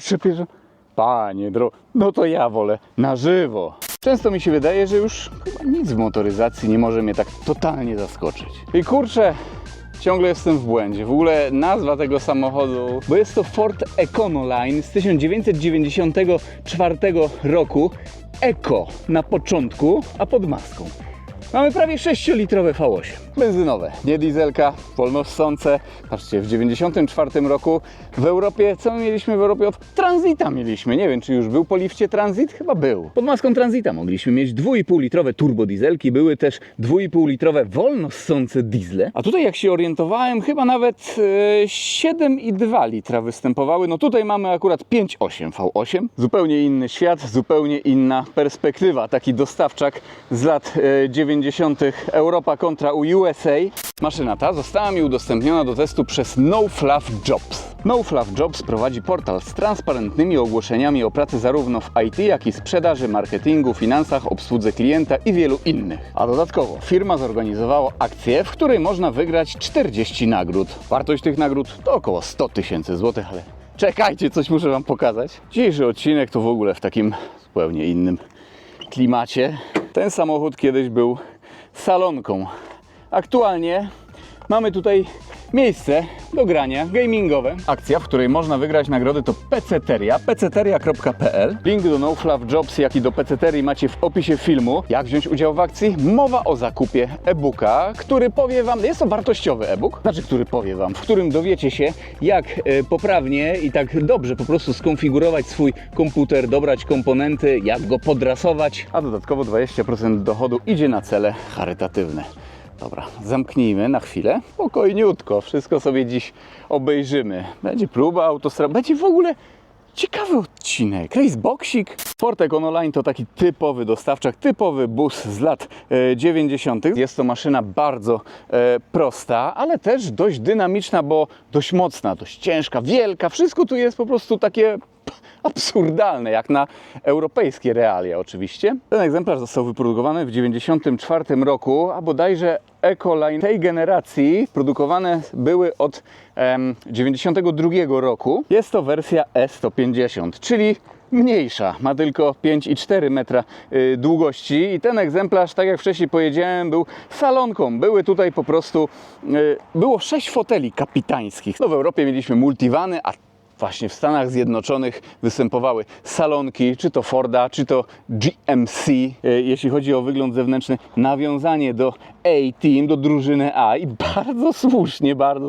kurczę, pierwszy. Panie no to ja wolę na żywo. Często mi się wydaje, że już chyba nic w motoryzacji nie może mnie tak totalnie zaskoczyć. I kurczę, ciągle jestem w błędzie. W ogóle nazwa tego samochodu, bo jest to Ford Econoline z 1994 roku. Eco na początku, a pod maską. Mamy prawie 6-litrowe V8. Benzynowe, nie dieselka, wolnossące. Patrzcie, w 1994 roku w Europie, co mieliśmy w Europie? Od Transita mieliśmy. Nie wiem, czy już był po lifcie Transit? Chyba był. Pod maską Transita mogliśmy mieć 2,5-litrowe turbodieselki. Były też 2,5-litrowe wolnossące diesle. A tutaj, jak się orientowałem, chyba nawet 7,2 litra występowały. No tutaj mamy akurat 5,8 V8. Zupełnie inny świat, zupełnie inna perspektywa. Taki dostawczak z lat 90. Europa kontra USA. Maszyna ta została mi udostępniona do testu przez No Fluff Jobs. No Fluff Jobs prowadzi portal z transparentnymi ogłoszeniami o pracy zarówno w IT, jak i sprzedaży, marketingu, finansach, obsłudze klienta i wielu innych. A dodatkowo firma zorganizowała akcję, w której można wygrać 40 nagród. Wartość tych nagród to około 100 000 złotych, ale czekajcie, coś muszę Wam pokazać. Dzisiejszy odcinek to w ogóle w takim zupełnie innym klimacie. Ten samochód kiedyś był salonką. Aktualnie mamy tutaj miejsce do grania gamingowe. Akcja, w której można wygrać nagrody, to peceteria, peceteria.pl. Link do No Fluff Jobs, jak i do peceterii macie w opisie filmu. Jak wziąć udział w akcji? Mowa o zakupie e-booka, który powie Wam, jest to wartościowy e-book, który powie Wam, w którym dowiecie się, jak poprawnie i tak dobrze po prostu skonfigurować swój komputer, dobrać komponenty, jak go podrasować, a dodatkowo 20% dochodu idzie na cele charytatywne. Dobra, zamknijmy na chwilę, spokojniutko, wszystko sobie dziś obejrzymy. Będzie próba autostrady, będzie w ogóle ciekawy odcinek, raceboxik. Ford Econoline to taki typowy dostawczak, typowy bus z lat 90. Jest to maszyna bardzo prosta, ale też dość dynamiczna, bo dość mocna, dość ciężka, wielka. Wszystko tu jest po prostu takie absurdalne, jak na europejskie realia oczywiście. Ten egzemplarz został wyprodukowany w 1994 roku, a bodajże Ecoline tej generacji produkowane były od 1992 roku. Jest to wersja E150, czyli mniejsza, ma tylko 5,4 metra długości i ten egzemplarz, tak jak wcześniej powiedziałem, był salonką. Były tutaj po prostu, było 6 foteli kapitańskich. No w Europie mieliśmy multivany, a właśnie w Stanach Zjednoczonych występowały salonki, czy to Forda, czy to GMC, jeśli chodzi o wygląd zewnętrzny, nawiązanie do A-Team, do drużyny A i bardzo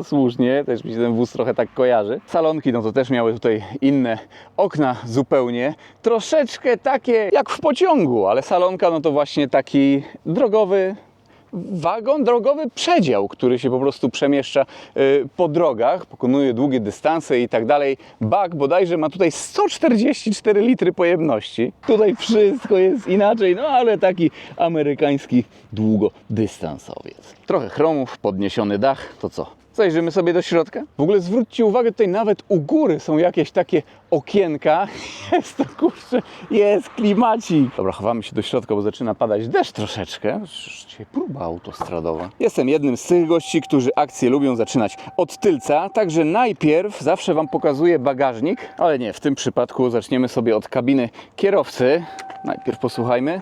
słusznie, też mi się ten wóz trochę tak kojarzy. Salonki, no to też miały tutaj inne okna zupełnie, troszeczkę takie jak w pociągu, ale salonka no to właśnie taki drogowy wagon, drogowy przedział, który się po prostu przemieszcza po drogach, pokonuje długie dystanse i tak dalej. Bak bodajże ma tutaj 144 litry pojemności. Tutaj wszystko jest inaczej, no ale taki amerykański długodystansowiec. Trochę chromów, podniesiony dach, to co? Zajrzymy sobie do środka. W ogóle zwróćcie uwagę, tutaj nawet u góry są jakieś takie okienka. Jest to, kurczę, jest klimacik. Dobra, chowamy się do środka, bo zaczyna padać deszcz troszeczkę. Dzisiaj próba autostradowa. Jestem jednym z tych gości, którzy akcje lubią zaczynać od tylca, także najpierw zawsze Wam pokazuję bagażnik, ale nie, w tym przypadku zaczniemy sobie od kabiny kierowcy. Najpierw posłuchajmy.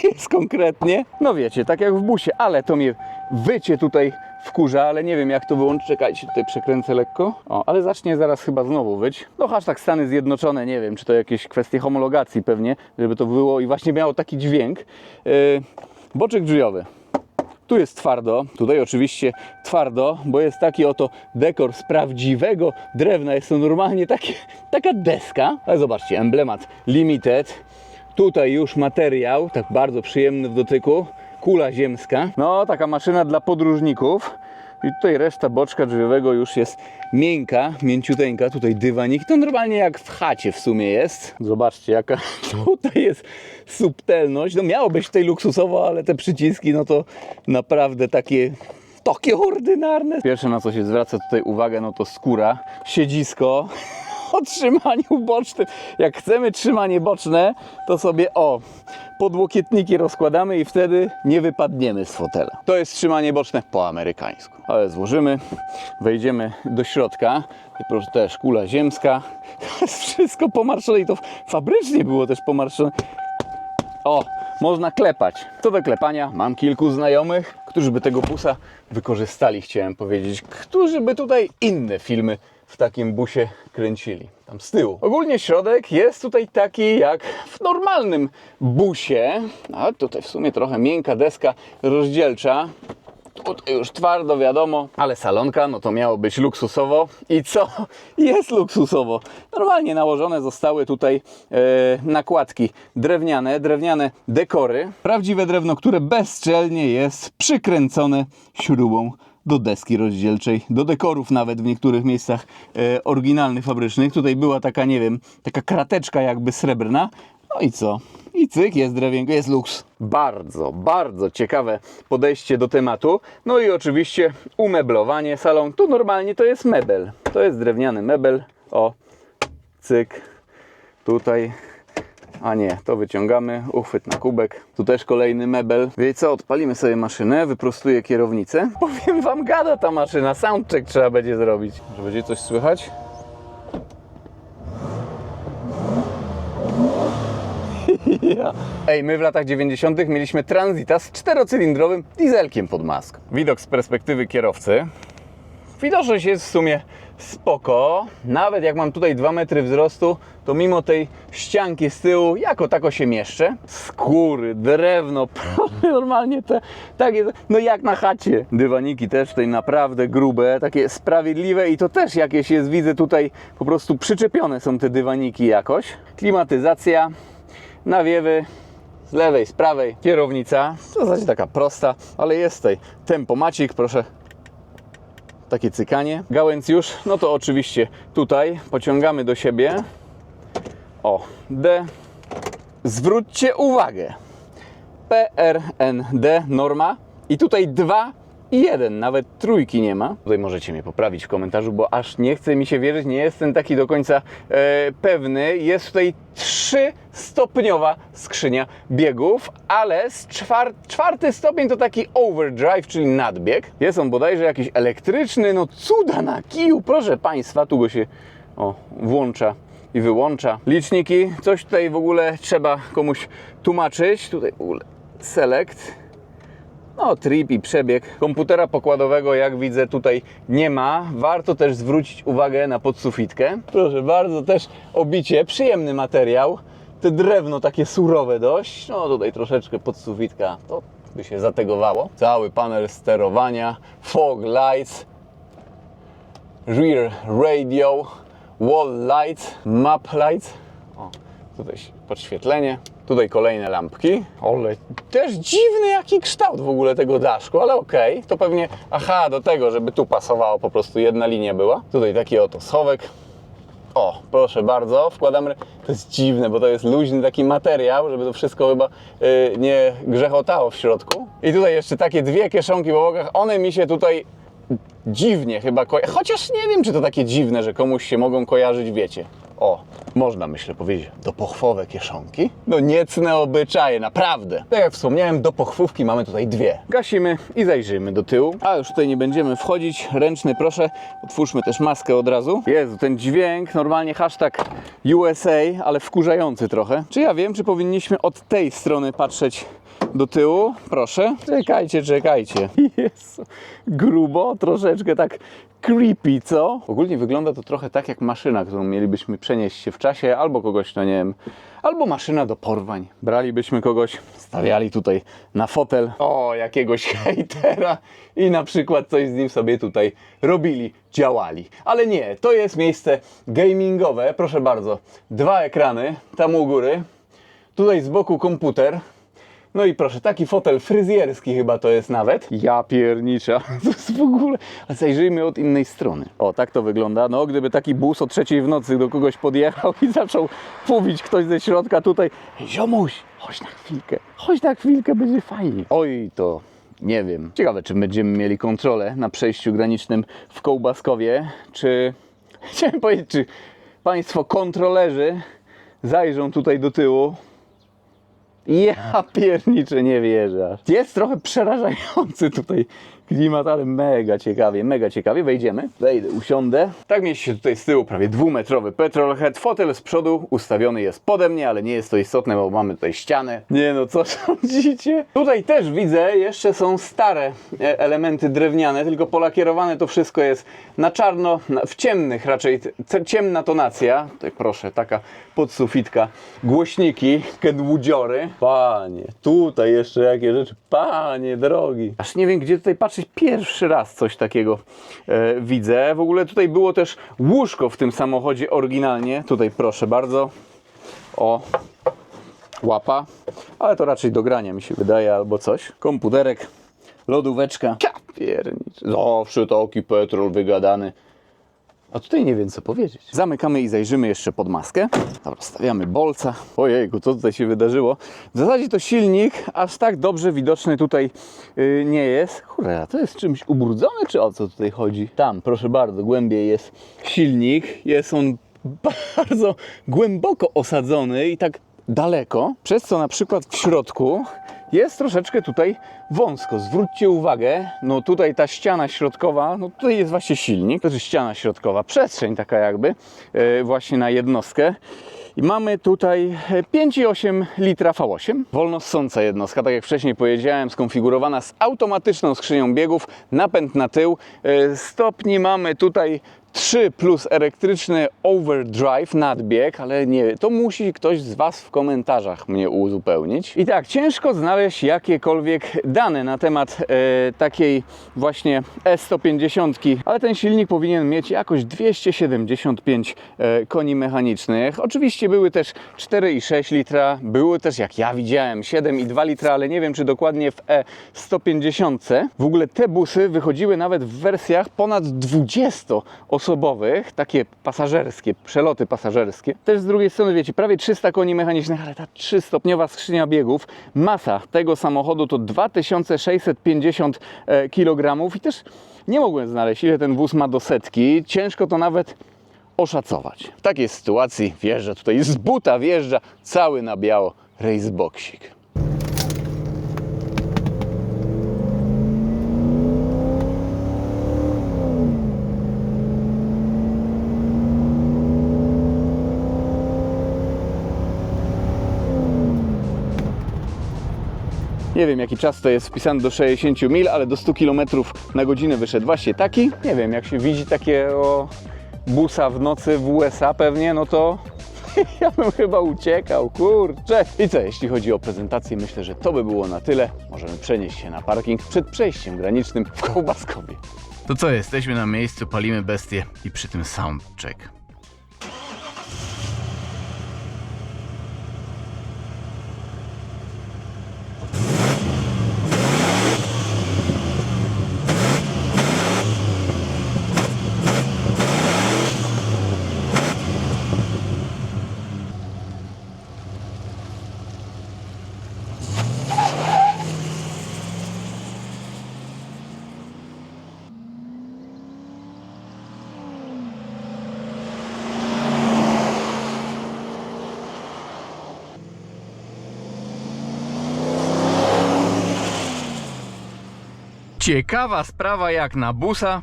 Jest konkretnie, no wiecie, tak jak w busie, ale to mnie wycie tutaj wkurza, ale nie wiem jak to wyłączyć. Czekajcie, tutaj przekręcę lekko. O, ale zacznie zaraz chyba znowu wyć. No hashtag Stany Zjednoczone, nie wiem, czy to jakieś kwestie homologacji pewnie, żeby to było i właśnie miało taki dźwięk. Boczek drzwiowy. Tu jest twardo, tutaj oczywiście twardo, bo jest taki oto dekor z prawdziwego drewna. Jest to normalnie taka deska, ale zobaczcie, emblemat Limited. Tutaj już materiał, tak bardzo przyjemny w dotyku, kula ziemska. No, taka maszyna dla podróżników. I tutaj reszta boczka drzwiowego już jest miękka, mięciuteńka. Tutaj dywanik, to normalnie jak w chacie w sumie jest. Zobaczcie, jaka tutaj jest subtelność. No miało być tutaj luksusowo, ale te przyciski, no to naprawdę takie ordynarne. Pierwsze, na co się zwraca tutaj uwagę, no to skóra, siedzisko. o trzymaniu bocznym. Jak chcemy trzymanie boczne, to sobie podłokietniki rozkładamy i wtedy nie wypadniemy z fotela. To jest trzymanie boczne po amerykańsku. Ale złożymy, wejdziemy do środka i proszę, też kula ziemska. To jest wszystko pomarszczone i to fabrycznie było też pomarszczone. Można klepać. Co do klepania, mam kilku znajomych, którzy by tego busa wykorzystali, chciałem powiedzieć. Którzy by tutaj inne filmy w takim busie kręcili. Tam z tyłu. Ogólnie środek jest tutaj taki jak w normalnym busie. A tutaj w sumie trochę miękka deska rozdzielcza. Tutaj już twardo, wiadomo, ale salonka, no to miało być luksusowo. I co? Jest luksusowo. Normalnie nałożone zostały tutaj nakładki drewniane dekory. Prawdziwe drewno, które bezczelnie jest przykręcone śrubą do deski rozdzielczej, do dekorów nawet w niektórych miejscach oryginalnych, fabrycznych. Tutaj była taka, nie wiem, taka krateczka jakby srebrna. No i co? I cyk, jest drewienko, jest luks. Bardzo, bardzo ciekawe podejście do tematu. No i oczywiście umeblowanie salon. Tu normalnie to jest mebel. To jest drewniany mebel. Cyk. Tutaj. A nie, to wyciągamy. Uchwyt na kubek. Tu też kolejny mebel. Wiecie co? Odpalimy sobie maszynę, wyprostuję kierownicę. Powiem wam, gada ta maszyna. Soundcheck trzeba będzie zrobić. Że będzie coś słychać? Ej, my w latach 90. mieliśmy Transita z 4-cylindrowym dieselkiem pod maską. Widok z perspektywy kierowcy. Widoczność jest w sumie spoko. Nawet jak mam tutaj 2 metry wzrostu, to mimo tej ścianki z tyłu jako tako się mieszczę. Skóry, drewno, normalnie takie, no jak na chacie. Dywaniki też tutaj naprawdę grube, takie sprawiedliwe i to też jakieś jest, widzę tutaj po prostu przyczepione są te dywaniki jakoś. Klimatyzacja. Nawiewy z lewej, z prawej, kierownica, w zasadzie taka prosta, ale jest tutaj tempomacik, proszę, takie cykanie. Gałęź już, no to oczywiście tutaj pociągamy do siebie, D, zwróćcie uwagę, PRND norma i tutaj 2 i 1, nawet trójki nie ma. Tutaj możecie mnie poprawić w komentarzu, bo aż nie chce mi się wierzyć, nie jestem taki do końca pewny. Jest tutaj 3-stopniowa skrzynia biegów, ale czwarty stopień to taki overdrive, czyli nadbieg. Jest on bodajże jakiś elektryczny, no cuda na kiju, proszę Państwa, tu go się włącza i wyłącza. Liczniki, coś tutaj w ogóle trzeba komuś tłumaczyć. Tutaj w ogóle select. No, trip i przebieg. Komputera pokładowego, jak widzę, tutaj nie ma. Warto też zwrócić uwagę na podsufitkę. Proszę bardzo, też obicie, przyjemny materiał. Te drewno takie surowe dość. No tutaj troszeczkę podsufitka, to by się zategowało. Cały panel sterowania, fog lights, rear radio, wall lights, map lights. Tutaj podświetlenie. Tutaj kolejne lampki. Ale też dziwny jaki kształt w ogóle tego daszku, ale okej. To pewnie, do tego, żeby tu pasowało, po prostu jedna linia była. Tutaj taki oto schowek. Proszę bardzo, wkładamy. To jest dziwne, bo to jest luźny taki materiał, żeby to wszystko chyba nie grzechotało w środku. I tutaj jeszcze takie 2 kieszonki po bokach. One mi się tutaj dziwnie chyba kojarzą. Chociaż nie wiem, czy to takie dziwne, że komuś się mogą kojarzyć, wiecie. Można, myślę, powiedzieć, dopochwowe kieszonki. No niecne obyczaje, naprawdę. Tak jak wspomniałem, do pochwówki mamy tutaj 2. Gasimy i zajrzyjmy do tyłu. A już tutaj nie będziemy wchodzić. Ręczny, proszę. Otwórzmy też maskę od razu. Jezu, ten dźwięk, normalnie hashtag USA, ale wkurzający trochę. Czy ja wiem, czy powinniśmy od tej strony patrzeć do tyłu? Proszę. Czekajcie. Jezu, grubo, troszeczkę tak creepy, co? Ogólnie wygląda to trochę tak jak maszyna, którą mielibyśmy przenieść się w czasie, albo kogoś, no nie wiem, albo maszyna do porwań. Bralibyśmy kogoś, stawiali tutaj na fotel, jakiegoś hejtera i na przykład coś z nim sobie tutaj robili, działali. Ale nie, to jest miejsce gamingowe, proszę bardzo. 2 ekrany, tam u góry, tutaj z boku komputer. No i proszę, taki fotel fryzjerski chyba to jest nawet. Ja piernicza, to jest w ogóle... Ale zajrzyjmy od innej strony. Tak to wygląda. No, gdyby taki bus o 3 w nocy do kogoś podjechał i zaczął mówić ktoś ze środka tutaj: ziomuś, chodź na chwilkę, będzie fajnie. Oj, to nie wiem. Ciekawe, czy będziemy mieli kontrolę na przejściu granicznym w Kołbaskowie, czy... Chciałem powiedzieć, czy Państwo kontrolerzy zajrzą tutaj do tyłu. Ja pierniczę, nie wierzę. Jest trochę przerażający tutaj klimat, ale mega ciekawie. Wejdziemy. Wejdę, usiądę. Tak mieści się tutaj z tyłu prawie 2-metrowy petrolhead. Fotel z przodu ustawiony jest pode mnie, ale nie jest to istotne, bo mamy tutaj ścianę. Nie no, co sądzicie? Tutaj też widzę, jeszcze są stare elementy drewniane, tylko polakierowane to wszystko jest na czarno, w ciemnych raczej, ciemna tonacja. Tutaj proszę, taka podsufitka, głośniki, kedłudziory. Panie, tutaj jeszcze jakie rzeczy, panie drogi. Aż nie wiem, gdzie tutaj patrzeć. Pierwszy raz coś takiego widzę. W ogóle tutaj było też łóżko w tym samochodzie oryginalnie. Tutaj proszę bardzo. O, łapa. Ale to raczej do grania mi się wydaje albo coś. Komputerek, lodóweczka. Ja piernicz. Zawsze taki petrol wygadany. A tutaj nie wiem co powiedzieć. Zamykamy i zajrzymy jeszcze pod maskę. Dobra, stawiamy bolca. Ojejku, co tutaj się wydarzyło? W zasadzie to silnik aż tak dobrze widoczny tutaj nie jest. Cholera, to jest czymś ubrudzone, czy o co tutaj chodzi? Tam, proszę bardzo, głębiej jest silnik. Jest on bardzo głęboko osadzony i tak daleko, przez co na przykład w środku jest troszeczkę tutaj wąsko. Zwróćcie uwagę, no tutaj ta ściana środkowa, no tutaj jest właśnie silnik, to jest ściana środkowa, przestrzeń taka jakby właśnie na jednostkę. I mamy tutaj 5,8 litra V8. Wolnossąca jednostka, tak jak wcześniej powiedziałem, skonfigurowana z automatyczną skrzynią biegów, napęd na tył. Stopni mamy tutaj 3 plus elektryczny overdrive, nadbieg, ale nie, to musi ktoś z Was w komentarzach mnie uzupełnić. I tak, ciężko znaleźć jakiekolwiek dane na temat takiej właśnie S150, ale ten silnik powinien mieć jakoś 275 koni mechanicznych. Oczywiście były też 4,6 litra, były też, jak ja widziałem, 7,2 litra, ale nie wiem, czy dokładnie w E150. W ogóle te busy wychodziły nawet w wersjach ponad 20-osobowych, takie pasażerskie, przeloty pasażerskie. Też z drugiej strony, wiecie, prawie 300 koni mechanicznych, ale ta 3-stopniowa skrzynia biegów, masa tego samochodu to 2650 kg i też nie mogłem znaleźć, ile ten wóz ma do setki. Ciężko to nawet oszacować. W takiej sytuacji wjeżdża tutaj z buta, wjeżdża cały na biało raceboxik. Nie wiem, jaki czas to jest wpisany do 60 mil, ale do 100 km na godzinę wyszedł właśnie taki. Nie wiem, jak się widzi takiego busa w nocy w USA pewnie, no to ja bym chyba uciekał, kurczę. I co, jeśli chodzi o prezentację, myślę, że to by było na tyle. Możemy przenieść się na parking przed przejściem granicznym w Kołbaskowie. To co, jesteśmy na miejscu, palimy bestię i przy tym soundcheck. Ciekawa sprawa jak na busa,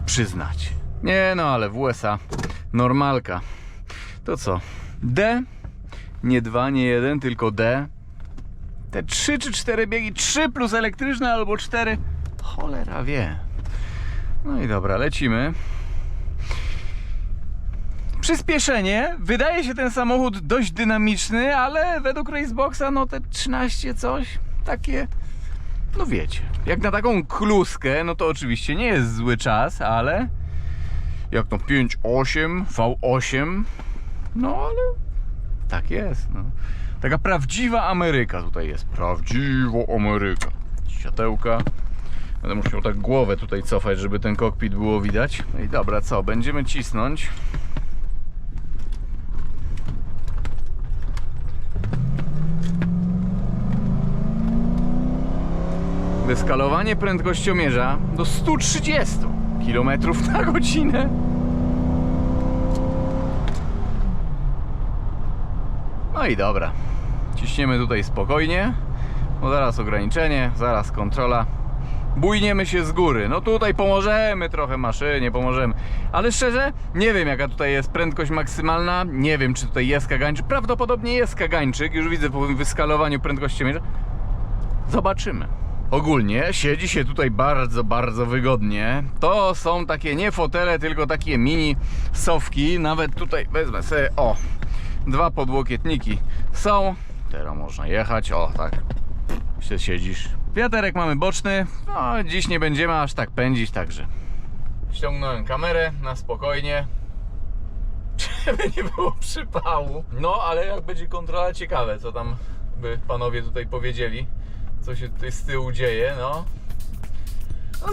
przyznać. Nie no, ale w USA normalka. To co? D? Nie 2, nie 1, tylko D. Te 3 czy 4 biegi, 3 plus elektryczne albo 4. Cholera wie. No i dobra, lecimy. Przyspieszenie. Wydaje się ten samochód dość dynamiczny, ale według Raceboxa no te 13 coś takie... No wiecie, jak na taką kluskę, no to oczywiście nie jest zły czas, ale jak to 5.8, V8, no ale tak jest, no. Taka prawdziwa Ameryka tutaj jest, prawdziwa Ameryka. Światełka, będę musiał tak głowę tutaj cofać, żeby ten kokpit było widać. No i dobra, co, będziemy cisnąć. Wyskalowanie prędkościomierza do 130 km na godzinę. No i dobra, ciśniemy tutaj spokojnie, bo zaraz ograniczenie, zaraz kontrola. Bujniemy się z góry. No tutaj pomożemy trochę maszynie, pomożemy. Ale szczerze, nie wiem jaka tutaj jest prędkość maksymalna. Nie wiem czy tutaj jest kagańczyk. Prawdopodobnie jest kagańczyk. Już widzę po wyskalowaniu prędkościomierza. Zobaczymy. Ogólnie siedzi się tutaj bardzo, bardzo wygodnie. To są takie nie fotele, tylko takie mini sofki. Nawet tutaj wezmę sobie, o, 2 podłokietniki są. Teraz można jechać, o tak. Się siedzisz. Wiaterek mamy boczny, no dziś nie będziemy aż tak pędzić, także ściągnąłem kamerę na spokojnie, żeby nie było przypału. No ale jak będzie kontrola, ciekawe co tam by panowie tutaj powiedzieli, co się tutaj z tyłu dzieje, no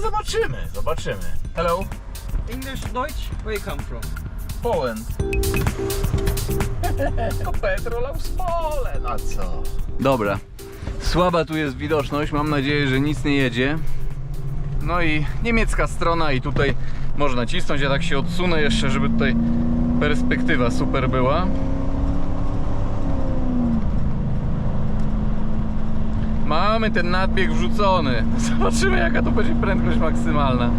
zobaczymy, zobaczymy. Hello? English, Deutsch, where you come from? Poland. To petrol aus Polen, a co? Dobra. Słaba tu jest widoczność, mam nadzieję, że nic nie jedzie. No i niemiecka strona i tutaj można cisnąć, ja tak się odsunę jeszcze, żeby tutaj perspektywa super była. Mamy ten nadbieg wrzucony. Zobaczymy jaka to będzie prędkość maksymalna.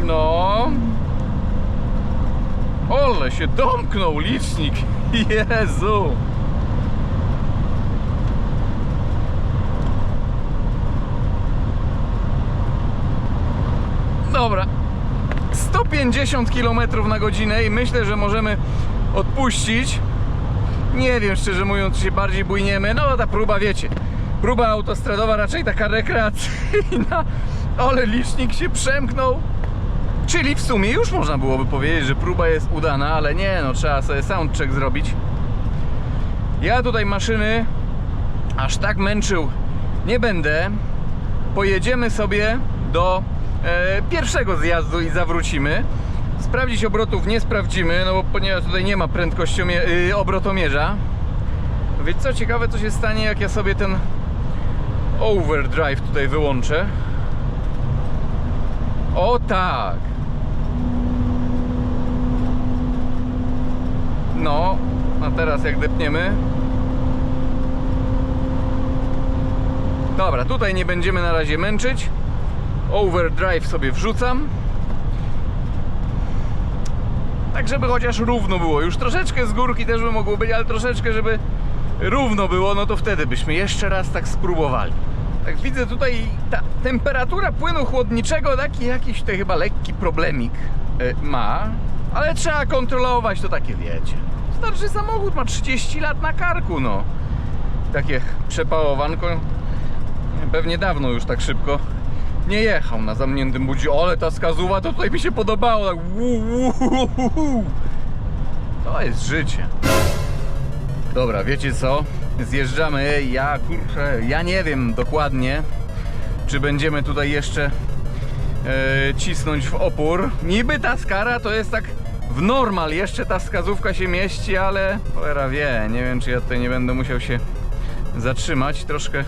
No. Ole się domknął licznik. Jezu. Dobra. 150 km na godzinę i myślę, że możemy odpuścić. Nie wiem, szczerze mówiąc, czy się bardziej bujniemy. No ta próba, wiecie, próba autostradowa raczej taka rekreacyjna. Ale licznik się przemknął. Czyli w sumie już można byłoby powiedzieć, że próba jest udana, ale nie, no trzeba sobie soundcheck zrobić. Ja tutaj maszyny aż tak męczył nie będę. Pojedziemy sobie do pierwszego zjazdu i zawrócimy. Sprawdzić obrotów nie sprawdzimy, no bo ponieważ tutaj nie ma obrotomierza. Wiecie co, ciekawe co się stanie, jak ja sobie ten overdrive tutaj wyłączę. O tak. No, a teraz jak depniemy. Dobra, tutaj nie będziemy na razie męczyć. Overdrive sobie wrzucam. Tak, żeby chociaż równo było. Już troszeczkę z górki też by mogło być, ale troszeczkę, żeby równo było, no to wtedy byśmy jeszcze raz tak spróbowali. Tak widzę tutaj ta temperatura płynu chłodniczego taki jakiś tutaj chyba lekki problemik ma, ale trzeba kontrolować, to takie wiecie. Starszy samochód ma 30 lat na karku, no. Takie przepałowanko pewnie dawno już tak szybko nie jechał na zamkniętym budziu. Ale ta skazuwa to tutaj mi się podobało, tak to jest życie. Dobra, wiecie co? Zjeżdżamy, ja nie wiem dokładnie, czy będziemy tutaj jeszcze cisnąć w opór. Niby ta skara to jest tak w normal, jeszcze ta wskazówka się mieści, ale cholera wie, nie wiem czy ja tutaj nie będę musiał się zatrzymać, troszkę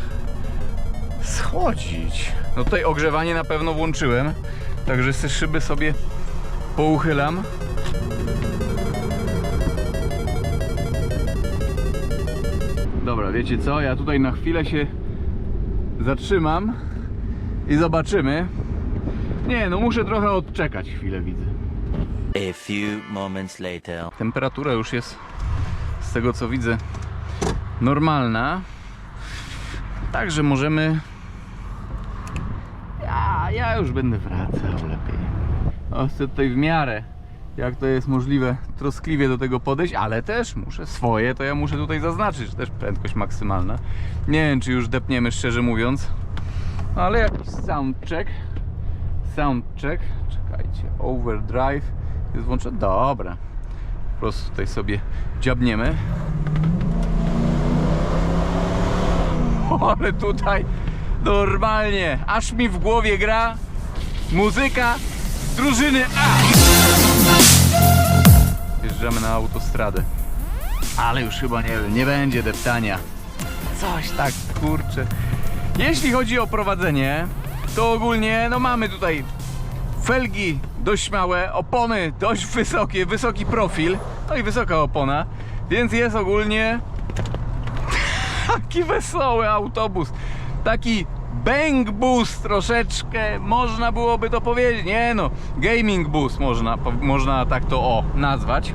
schodzić. No tutaj ogrzewanie na pewno włączyłem, także te szyby sobie pouchylam. Dobra, wiecie co? Ja tutaj na chwilę się zatrzymam i zobaczymy. Nie, no muszę trochę odczekać chwilę, widzę. A few moments later. Temperatura już jest, z tego co widzę, normalna. Także możemy... Ja już będę wracał lepiej. No, chcę tutaj w miarę, jak to jest możliwe, troskliwie do tego podejść, ale też muszę swoje, to ja muszę tutaj zaznaczyć, też prędkość maksymalna. Nie wiem, czy już depniemy, szczerze mówiąc, ale jakiś soundcheck. Czekajcie, overdrive jest włączony, dobra. Po prostu tutaj sobie dziabniemy. Ale tutaj normalnie, aż mi w głowie gra muzyka z drużyny A. Wjeżdżamy na autostradę. Ale już chyba nie będzie deptania. Coś tak, kurczę. Jeśli chodzi o prowadzenie, to ogólnie no mamy tutaj felgi dość małe, opony dość wysokie, wysoki profil, no i wysoka opona, więc jest ogólnie taki wesoły autobus, taki bang bus troszeczkę, można byłoby to powiedzieć, nie no, gaming bus można tak to nazwać.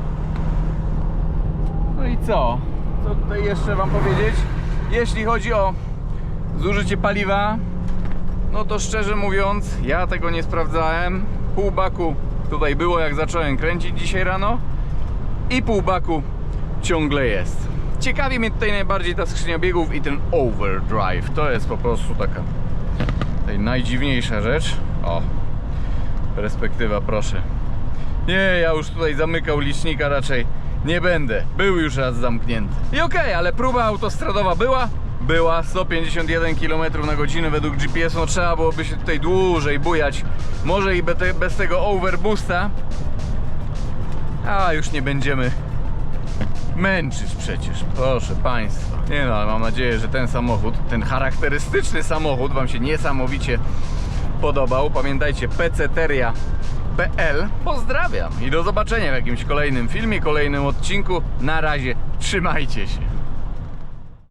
No i co tutaj jeszcze wam powiedzieć? Jeśli chodzi o zużycie paliwa, no to szczerze mówiąc, ja tego nie sprawdzałem. Pół baku tutaj było, jak zacząłem kręcić dzisiaj rano, i pół baku ciągle jest. Ciekawi mnie tutaj najbardziej ta skrzynia biegów i ten overdrive. To jest po prostu taka tutaj najdziwniejsza rzecz. O, perspektywa, proszę. Nie, ja już tutaj zamykał licznika raczej nie będę. Był już raz zamknięty. I okej, ale próba autostradowa była 151 km na godzinę według GPS. No trzeba byłoby się tutaj dłużej bujać. Może i bez tego overboosta. A już nie będziemy męczyć przecież, proszę Państwa. Nie no, ale mam nadzieję, że ten samochód, ten charakterystyczny samochód wam się niesamowicie podobał. Pamiętajcie, peceteria.pl. Pozdrawiam i do zobaczenia w jakimś kolejnym filmie, kolejnym odcinku. Na razie, trzymajcie się.